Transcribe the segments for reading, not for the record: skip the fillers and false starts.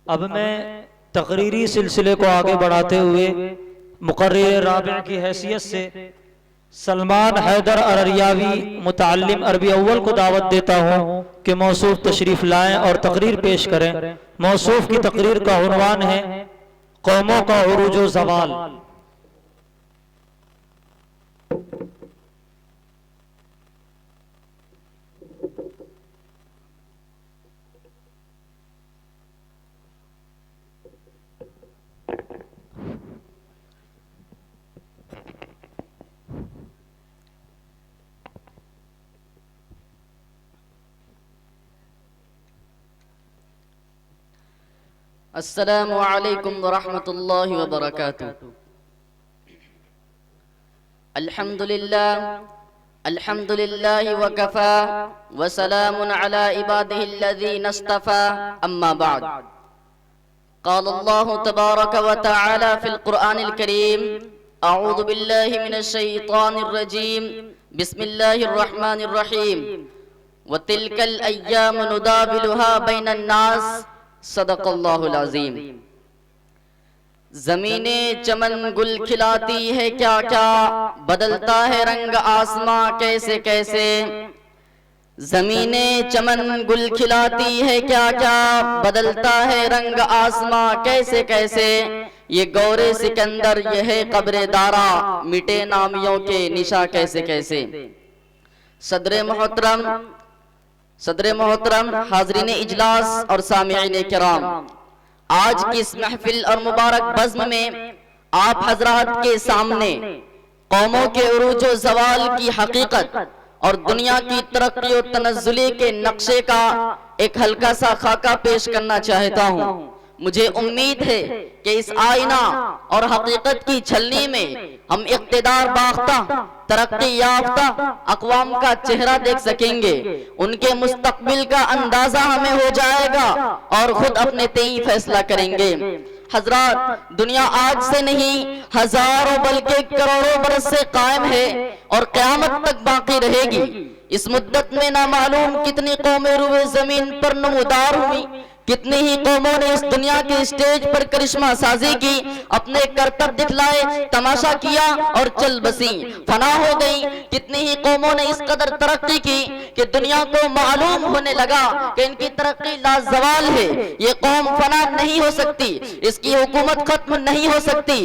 اب میں تقریری سلسلے کو آگے بڑھاتے ہوئے مقرر رابع کی حیثیت سے سلمان حیدر ارریاوی متعلم عربی اول کو دعوت دیتا ہوں کہ موصوف تشریف لائیں اور تقریر پیش کریں۔ موصوف کی تقریر کا عنوان ہے قوموں کا عروج و زوال۔ السلام علیکم ورحمۃ اللہ وبرکاتہ۔ الحمد للہ وکفا وسلام علی عبادہ الذین اصطفا، اما بعد۔ قال اللہ تبارک وتعالی فی القرآن الکریم، اعوذ باللہ من الشیطان الرجیم، بسم اللہ الرحمن الرحیم، وتلک الایام نداولها بین الناس، صدق اللہ العظیم۔ زمینیں چمن گل کھلاتی ہے کیا کیا، بدلتا ہے رنگ آسماں کیسے کیسے۔ زمینیں چمن گل کھلاتی ہے کیا کیا، بدلتا ہے رنگ آسماں کیسے کیسے۔ یہ گور سکندر یہ ہے قبر دارا، مٹے نامیوں کے نشاں کیسے کیسے۔ صدر محترم، حاضرین اجلاس اور سامعین کرام، آج کی اس محفل اور مبارک بزم میں آپ حضرات کے سامنے قوموں کے عروج و زوال کی حقیقت اور دنیا کی ترقی و تنزلی کے نقشے کا ایک ہلکا سا خاکہ پیش کرنا چاہتا ہوں۔ مجھے امید ہے کہ اس آئینہ اور حقیقت کی چھلنی میں ہم اقتدار باختہ، ترقی یافتہ اقوام کا چہرہ دیکھ سکیں گے، ان کے مستقبل کا اندازہ ہمیں ہو جائے گا اور خود اپنے تئیں فیصلہ کریں گے۔ حضرات، دنیا آج سے نہیں ہزاروں بلکہ کروڑوں برس سے قائم ہے اور قیامت تک باقی رہے گی۔ اس مدت میں نامعلوم کتنی قومیں روئے زمین پر نمودار ہوئی، کتنی ہی قوموں نے اس دنیا کے اسٹیج پر کرشمہ سازی کی، اپنے کرتب دکھلائے، تماشا کیا اور چل بسیں، فنا ہو گئی۔ کتنی ہی قوموں نے اس قدر ترقی کی کہ دنیا کو معلوم ہونے لگا کہ ان کی ترقی لازوال ہے، یہ قوم فنا نہیں ہو سکتی، اس کی حکومت ختم نہیں ہو سکتی۔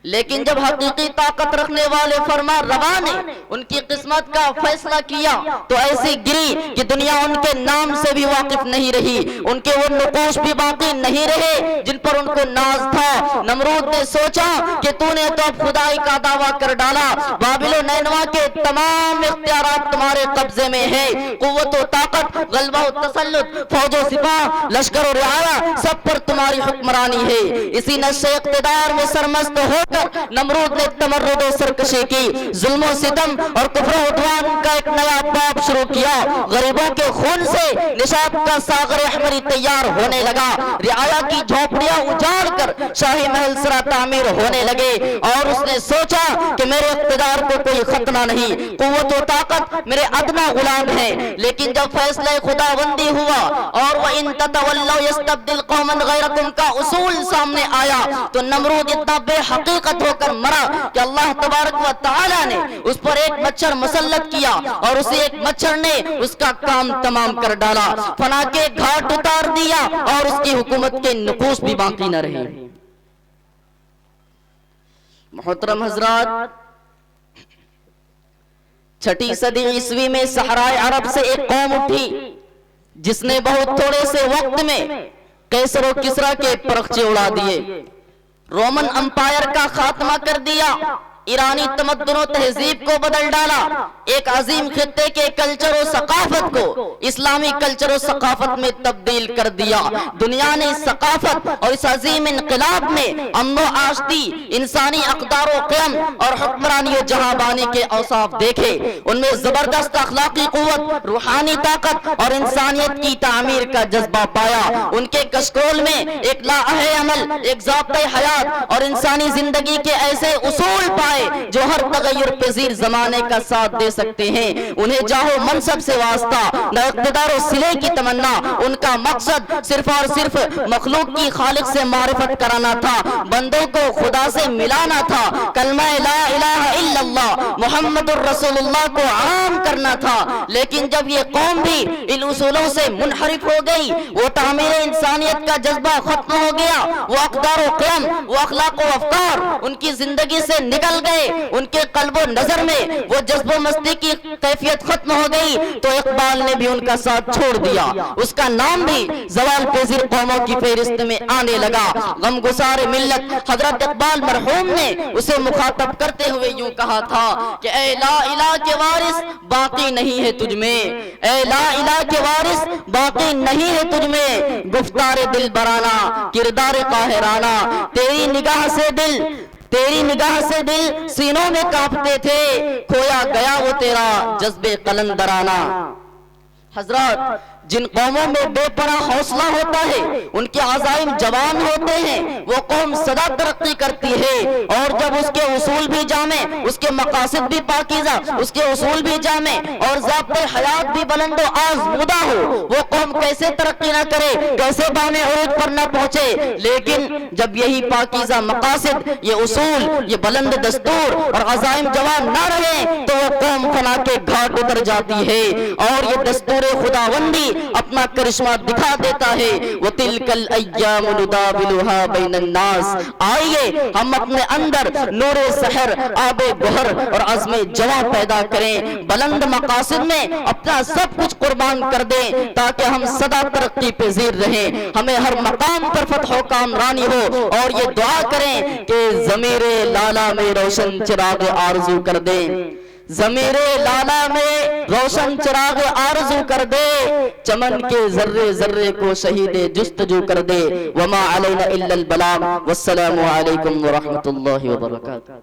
لیکن جب حقیقی طاقت رکھنے والے فرما روا نے ان کی قسمت کا فیصلہ کیا تو ایسی گری کہ دنیا ان کے نام سے بھی واقف نہیں رہی، ان کے وہ نقوش بھی باقی نہیں رہے جن پر ان کو ناز تھا۔ نمرود نے سوچا کہ تو نے تو اب خدائی کا دعویٰ کر ڈالا، بابل و نینوا کے تمام اختیارات تمہارے قبضے میں ہے، قوت و طاقت، غلبہ و تسلط، فوج و سپاہ، لشکر و رعایا، سب پر تمہاری حکمرانی ہے۔ اسی نشے اقتدار میں سرمست ہو نمرود نے تمرد و سرکشی کی، ظلم و ستم اور کفر و عدوان کا ایک نیا باب شروع کیا۔ غریبوں کے خون سے نشاط کا ساغر احمری تیار ہونے لگا، رعایا کی جھونپڑیاں اجاڑ کر شاہی محل سرا تعمیر ہونے لگے، اور اس نے سوچا کہ میرے اقتدار کو کوئی خطرہ نہیں، قوت و طاقت میرے ادنا غلام ہے۔ لیکن جب فیصلہ خداوندی ہوا اور وَإِن تَتَوَلَّوْا يَسْتَبْدِلْ قَوْمًا غَيْرَكُمْ کا اصول سامنے آیا تو نمرود اتنا بے حقیقت ہو کر مرا کہ اللہ تبارک و تعالی نے اس پر ایک مچھر مسلط کیا اور اسی ایک مچھر نے اس کا کام تمام کر ڈالا، فنا کے گھاٹ اتار دیا اور اس کی حکومت کے نقوش بھی باقی نہ رہے۔ محترم حضرات، 6 صدی عیسوی میں صحرائے عرب سے ایک قوم اٹھی جس نے بہت تھوڑے سے وقت میں قیصر و کسریٰ کے پرخچے اڑا دیے، رومن امپائر کا خاتمہ کر دیا، ایرانی تمدن و تہذیب کو بدل ڈالا، ایک عظیم خطے کے کلچر و ثقافت کو اسلامی کلچر و ثقافت میں تبدیل کر دیا۔ دنیا نے اس ثقافت اور اس عظیم انقلاب میں امن و آشتی، انسانی اقدار و قیم اور حکمرانی و جہانبانی کے اوصاف دیکھے۔ ان میں زبردست اخلاقی قوت، روحانی طاقت اور انسانیت کی تعمیر کا جذبہ پایا۔ ان کے کشکول میں ایک لاہ عمل، ایک ضابطۂ حیات اور انسانی زندگی کے ایسے اصول پائے ہے جو ہر تغیر پذیر زمانے کا ساتھ دے سکتے ہیں. انہیں جاہو منصب سے واسطہ نہ اقتدار و صلے کی تمنا. ان کا مقصد صرف اور صرف مخلوق کی خالق سے معرفت کرانا تھا, بندوں کو خدا سے ملانا تھا, کلمہ لا الہ الا اللہ محمد الرسول اللہ کو عام کرنا تھا. لیکن جب یہ قوم بھی ان اصولوں سے منحرف ہو گئی, وہ تعمیر انسانیت کا جذبہ ختم ہو گیا, وہ اقدار و قیام, وہ اخلاق و افکار ان کی زندگی سے نکل گئے, ان کے قلب و نظر میں وہ جذب و مستی کی کیفیت ختم ہو گئی, تو اقبال نے بھی ان کا ساتھ چھوڑ دیا. اس کا نام بھی زوال پذیر قوموں کی فہرست میں آنے لگا. غمگسار ملت حضرت اقبال مرحوم نے اسے مخاطب کرتے ہوئے یوں کہا تھا کہ اے لا الہ کے وارث باقی نہیں ہے تجھ میں, اے لا الہ کے وارث باقی نہیں ہے تجھ میں, گفتار دل برانہ کردار قاہرانہ, تیری نگاہ سے دل سینوں میں کانپتے تھے, کھویا گیا وہ تیرا جذبے قلندرانہ. حضرات, جن قوموں میں بے پناہ حوصلہ ہوتا ہے, ان کے عزائم جوان ہوتے ہیں, وہ قوم سدا ترقی کرتی ہے. اور جب اس کے اصول بھی جامع, اس کے مقاصد بھی پاکیزہ, اس کے اصول بھی جامع اور ضابطۂ حیات بھی بلند و آزمودہ ہو, وہ قوم کیسے ترقی نہ کرے, کیسے بام عروج پر نہ پہنچے. لیکن جب یہی پاکیزہ مقاصد, یہ اصول, یہ بلند دستور اور عزائم جوان نہ رہے, تو وہ قوم فنا کے گھاٹ اتر جاتی ہے. اور یہ دستور خداوندی اپنا کرشمہ دکھا دیتا ہے. وَتِلْكَ الْأَيَّامُ نُدَاوِلُهَا بَيْنَ النَّاسِ. آئیے ہم اپنے اندر نور سحر, آب گہر اور عزم جواں پیدا کریں, بلند مقاصد میں اپنا سب کچھ قربان کر دیں تاکہ ہم سدا ترقی پذیر رہیں, ہمیں ہر مقام پر فتح و کامرانی ہو. اور یہ دعا کریں کہ ضمیر لالا میں روشن چراغ آرزو کر دیں, ضمیر لالا میں روشن چراغ آرزو کر دے, چمن کے ذرے ذرے کو شہید جستجو کر دے. وما علینا الا البلاغ. والسلام علیکم ورحمۃ اللہ وبرکاتہ.